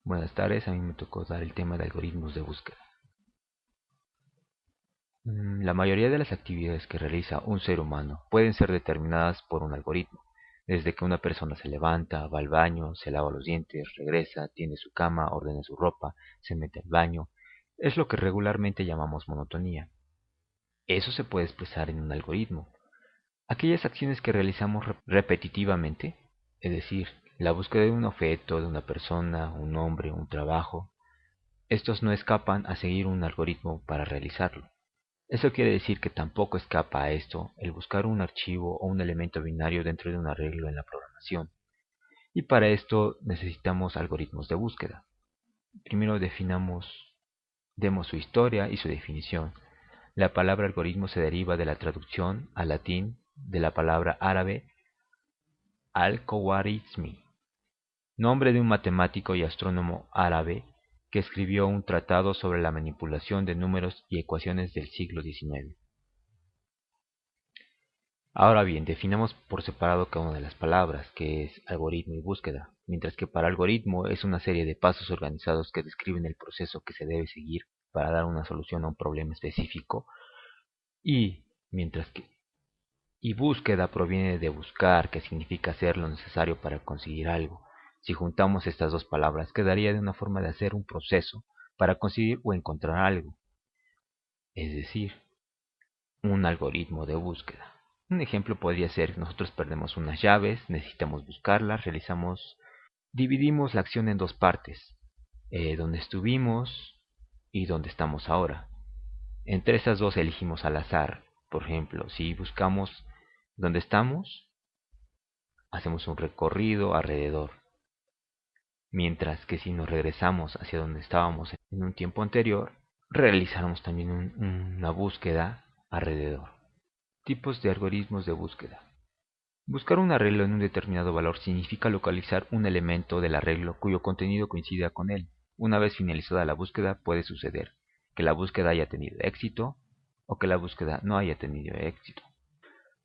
Buenas tardes, a mí me tocó dar el tema de algoritmos de búsqueda. La mayoría de las actividades que realiza un ser humano pueden ser determinadas por un algoritmo, desde que una persona se levanta, va al baño, se lava los dientes, regresa, tiende su cama, ordena su ropa, se mete al baño. Es lo que regularmente llamamos monotonía. Eso se puede expresar en un algoritmo. Aquellas acciones que realizamos repetitivamente, es decir, la búsqueda de un objeto, de una persona, un nombre, un trabajo, estos no escapan a seguir un algoritmo para realizarlo. Eso quiere decir que tampoco escapa a esto el buscar un archivo o un elemento binario dentro de un arreglo en la programación. Y para esto necesitamos algoritmos de búsqueda. Primero demos su historia y su definición. La palabra algoritmo se deriva de la traducción al latín de la palabra árabe al-Khwarizmi, nombre de un matemático y astrónomo árabe que escribió un tratado sobre la manipulación de números y ecuaciones del siglo XIX. Ahora bien, definamos por separado cada una de las palabras, que es algoritmo y búsqueda, mientras que para algoritmo es una serie de pasos organizados que describen el proceso que se debe seguir para dar una solución a un problema específico, y mientras que y búsqueda proviene de buscar, que significa hacer lo necesario para conseguir algo. Si juntamos estas dos palabras, quedaría de una forma de hacer un proceso para conseguir o encontrar algo, es decir, un algoritmo de búsqueda. Un ejemplo podría ser, nosotros perdemos unas llaves, necesitamos buscarlas, dividimos la acción en dos partes, donde estuvimos y donde estamos ahora. Entre esas dos elegimos al azar. Por ejemplo, si buscamos donde estamos, hacemos un recorrido alrededor. Mientras que si nos regresamos hacia donde estábamos en un tiempo anterior, realizamos también una búsqueda alrededor. Tipos de algoritmos de búsqueda. Buscar un arreglo en un determinado valor significa localizar un elemento del arreglo cuyo contenido coincida con él. Una vez finalizada la búsqueda puede suceder que la búsqueda haya tenido éxito o que la búsqueda no haya tenido éxito.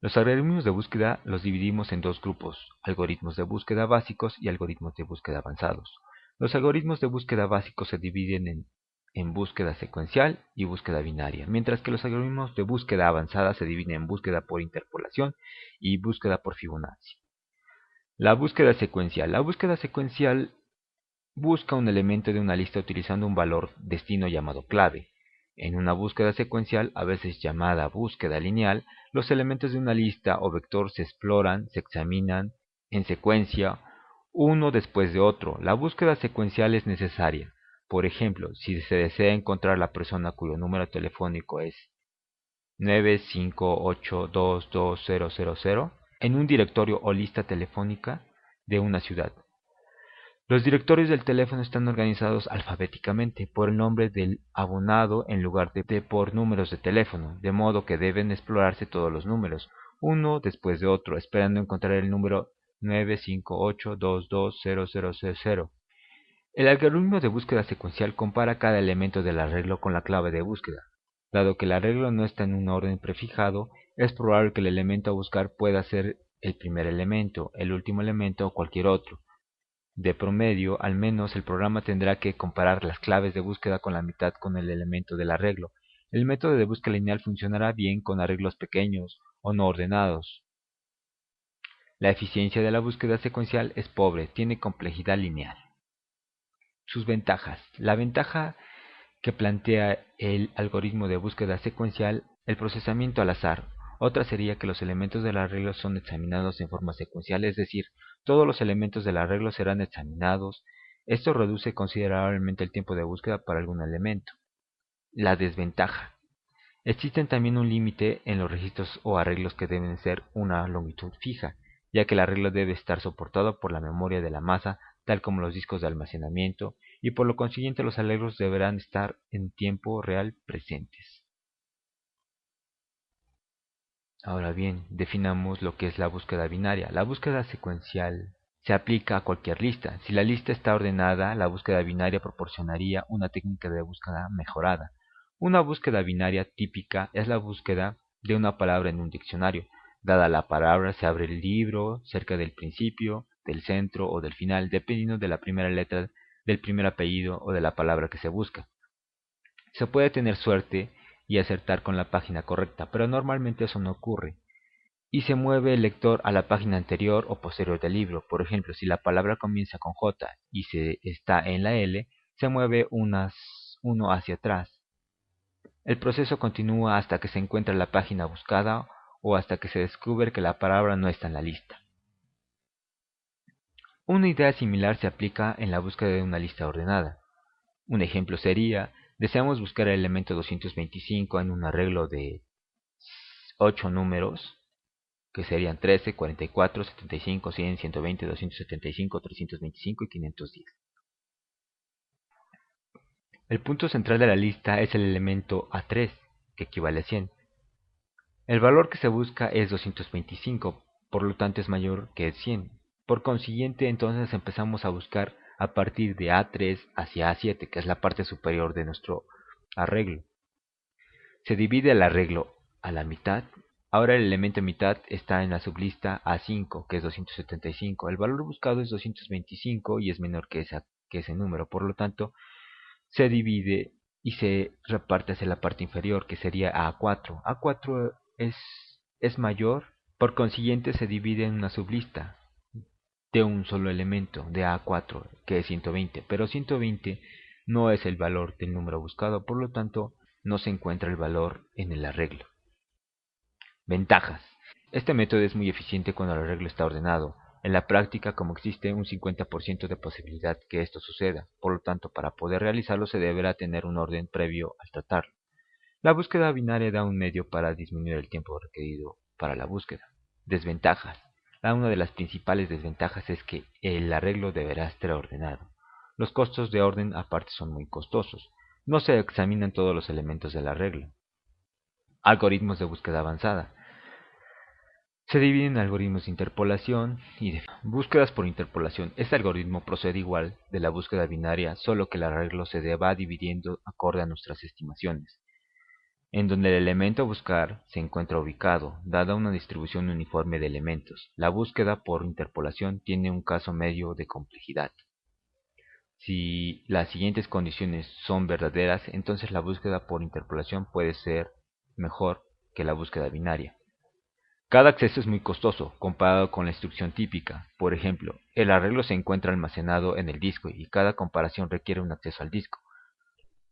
Los algoritmos de búsqueda los dividimos en dos grupos, algoritmos de búsqueda básicos y algoritmos de búsqueda avanzados. Los algoritmos de búsqueda básicos se dividen en búsqueda secuencial y búsqueda binaria, mientras que los algoritmos de búsqueda avanzada se dividen en búsqueda por interpolación y búsqueda por Fibonacci. La búsqueda secuencial. La búsqueda secuencial busca un elemento de una lista utilizando un valor destino llamado clave. En una búsqueda secuencial, a veces llamada búsqueda lineal, los elementos de una lista o vector se exploran, se examinan en secuencia, uno después de otro. La búsqueda secuencial es necesaria. Por ejemplo, si se desea encontrar la persona cuyo número telefónico es 9582200 en un directorio o lista telefónica de una ciudad. Los directorios del teléfono están organizados alfabéticamente por el nombre del abonado en lugar de por números de teléfono, de modo que deben explorarse todos los números, uno después de otro, esperando encontrar el número 958220000. El algoritmo de búsqueda secuencial compara cada elemento del arreglo con la clave de búsqueda. Dado que el arreglo no está en un orden prefijado, es probable que el elemento a buscar pueda ser el primer elemento, el último elemento o cualquier otro. De promedio, al menos el programa tendrá que comparar las claves de búsqueda con la mitad con el elemento del arreglo. El método de búsqueda lineal funcionará bien con arreglos pequeños o no ordenados. La eficiencia de la búsqueda secuencial es pobre, tiene complejidad lineal. Sus ventajas. La ventaja que plantea el algoritmo de búsqueda secuencial, el procesamiento al azar. Otra sería que los elementos del arreglo son examinados en forma secuencial, es decir, todos los elementos del arreglo serán examinados. Esto reduce considerablemente el tiempo de búsqueda para algún elemento. La desventaja. Existen también un límite en los registros o arreglos que deben ser una longitud fija, ya que el arreglo debe estar soportado por la memoria de la masa, tal como los discos de almacenamiento, y por lo consiguiente los arreglos deberán estar en tiempo real presentes. Ahora bien, definamos lo que es la búsqueda binaria. La búsqueda secuencial se aplica a cualquier lista. Si la lista está ordenada, la búsqueda binaria proporcionaría una técnica de búsqueda mejorada. Una búsqueda binaria típica es la búsqueda de una palabra en un diccionario. Dada la palabra, se abre el libro cerca del principio, del centro o del final, dependiendo de la primera letra del primer apellido o de la palabra que se busca. Se puede tener suerte y acertar con la página correcta, pero normalmente eso no ocurre, y se mueve el lector a la página anterior o posterior del libro. Por ejemplo, si la palabra comienza con J y se está en la L, se mueve uno hacia atrás. El proceso continúa hasta que se encuentra la página buscada o hasta que se descubre que la palabra no está en la lista. Una idea similar se aplica en la búsqueda de una lista ordenada. Un ejemplo sería: deseamos buscar el elemento 225 en un arreglo de 8 números, que serían 13, 44, 75, 100, 120, 275, 325 y 510. El punto central de la lista es el elemento A3, que equivale a 100. El valor que se busca es 225, por lo tanto es mayor que 100. Por consiguiente, entonces empezamos a buscar a partir de A3 hacia A7, que es la parte superior de nuestro arreglo. Se divide el arreglo a la mitad. Ahora el elemento mitad está en la sublista A5, que es 275. El valor buscado es 225 y es menor que ese número. Por lo tanto, se divide y se reparte hacia la parte inferior, que sería A4. A4 es mayor, por consiguiente se divide en una sublista de un solo elemento, de A4, que es 120. Pero 120 no es el valor del número buscado, por lo tanto, no se encuentra el valor en el arreglo. Ventajas. Este método es muy eficiente cuando el arreglo está ordenado. En la práctica, como existe un 50% de posibilidad que esto suceda, por lo tanto, para poder realizarlo se deberá tener un orden previo al tratarlo. La búsqueda binaria da un medio para disminuir el tiempo requerido para la búsqueda. Desventajas. Una de las principales desventajas es que el arreglo deberá estar ordenado. Los costos de orden aparte son muy costosos. No se examinan todos los elementos del arreglo. Algoritmos de búsqueda avanzada. Se dividen en algoritmos de interpolación y de búsquedas por interpolación. Este algoritmo procede igual de la búsqueda binaria, solo que el arreglo se va dividiendo acorde a nuestras estimaciones, en donde el elemento a buscar se encuentra ubicado, dada una distribución uniforme de elementos. La búsqueda por interpolación tiene un caso medio de complejidad. Si las siguientes condiciones son verdaderas, entonces la búsqueda por interpolación puede ser mejor que la búsqueda binaria. Cada acceso es muy costoso comparado con la instrucción típica. Por ejemplo, el arreglo se encuentra almacenado en el disco y cada comparación requiere un acceso al disco.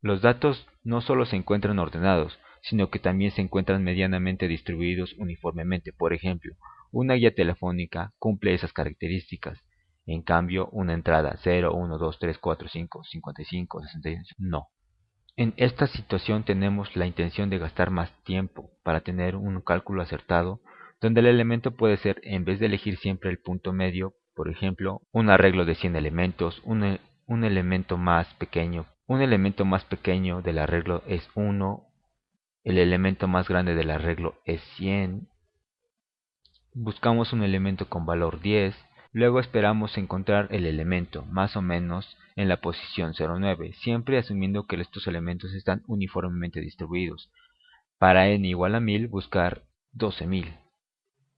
Los datos no solo se encuentran ordenados, sino que también se encuentran medianamente distribuidos uniformemente. Por ejemplo, una guía telefónica cumple esas características. En cambio, una entrada 0, 1, 2, 3, 4, 5, 55, 66 no. En esta situación tenemos la intención de gastar más tiempo para tener un cálculo acertado, donde el elemento puede ser, en vez de elegir siempre el punto medio, por ejemplo, un arreglo de 100 elementos, un elemento más pequeño. Un elemento más pequeño del arreglo es 1, el elemento más grande del arreglo es 100. Buscamos un elemento con valor 10, luego esperamos encontrar el elemento, más o menos, en la posición 09, siempre asumiendo que estos elementos están uniformemente distribuidos. Para n igual a 1000, buscar 12000.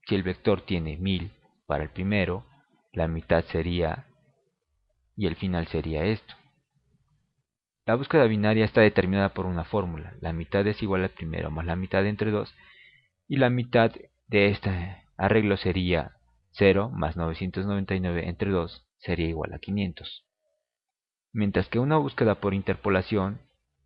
Si el vector tiene 1000 para el primero, la mitad sería, y el final sería esto. La búsqueda binaria está determinada por una fórmula. La mitad es igual al primero más la mitad entre 2, y la mitad de este arreglo sería 0 más 999 entre 2 sería igual a 500. Mientras que una búsqueda por interpolación,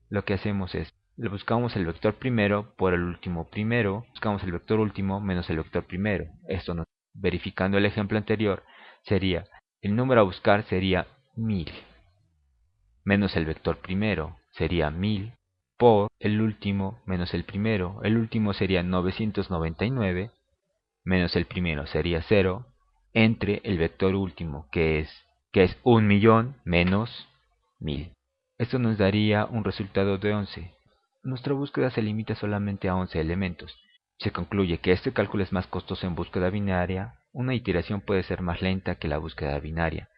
lo que hacemos es, le buscamos el vector primero por el último primero, buscamos el vector último menos el vector primero. Esto nos, verificando el ejemplo anterior, sería, el número a buscar sería 1000, menos el vector primero sería 1000, por el último menos el primero. El último sería 999, menos el primero sería 0, entre el vector último, que es 1.000.000 menos 1000. Esto nos daría un resultado de 11. Nuestra búsqueda se limita solamente a 11 elementos. Se concluye que este cálculo es más costoso en búsqueda binaria. Una iteración puede ser más lenta que la búsqueda binaria.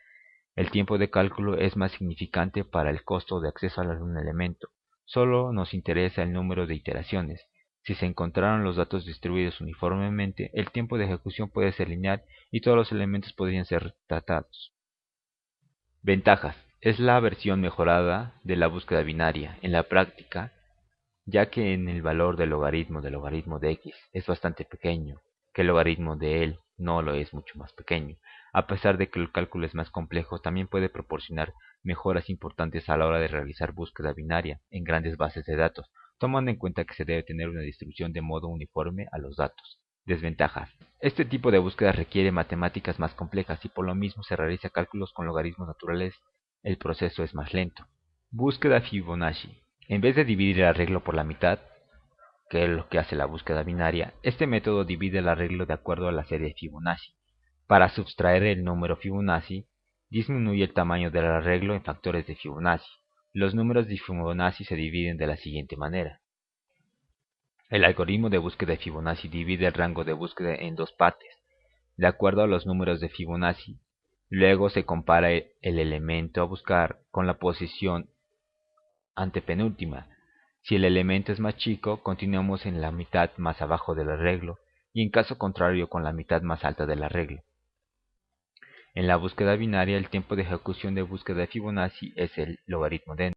El tiempo de cálculo es más significante para el costo de acceso a algún elemento. Solo nos interesa el número de iteraciones. Si se encontraron los datos distribuidos uniformemente, el tiempo de ejecución puede ser lineal y todos los elementos podrían ser tratados. Ventajas. Es la versión mejorada de la búsqueda binaria. En la práctica, ya que el valor del logaritmo de x es bastante pequeño, que el logaritmo de él no lo es mucho más pequeño. A pesar de que el cálculo es más complejo, también puede proporcionar mejoras importantes a la hora de realizar búsqueda binaria en grandes bases de datos, tomando en cuenta que se debe tener una distribución de modo uniforme a los datos. Desventajas. Este tipo de búsqueda requiere matemáticas más complejas y por lo mismo se realiza cálculos con logaritmos naturales. El proceso es más lento. Búsqueda Fibonacci. En vez de dividir el arreglo por la mitad, que es lo que hace la búsqueda binaria, este método divide el arreglo de acuerdo a la serie Fibonacci. Para subtraer el número Fibonacci, disminuye el tamaño del arreglo en factores de Fibonacci. Los números de Fibonacci se dividen de la siguiente manera. El algoritmo de búsqueda de Fibonacci divide el rango de búsqueda en dos partes, de acuerdo a los números de Fibonacci. Luego se compara el elemento a buscar con la posición antepenúltima. Si el elemento es más chico, continuamos en la mitad más abajo del arreglo, y en caso contrario con la mitad más alta del arreglo. En la búsqueda binaria, el tiempo de ejecución de búsqueda de Fibonacci es el logaritmo de n.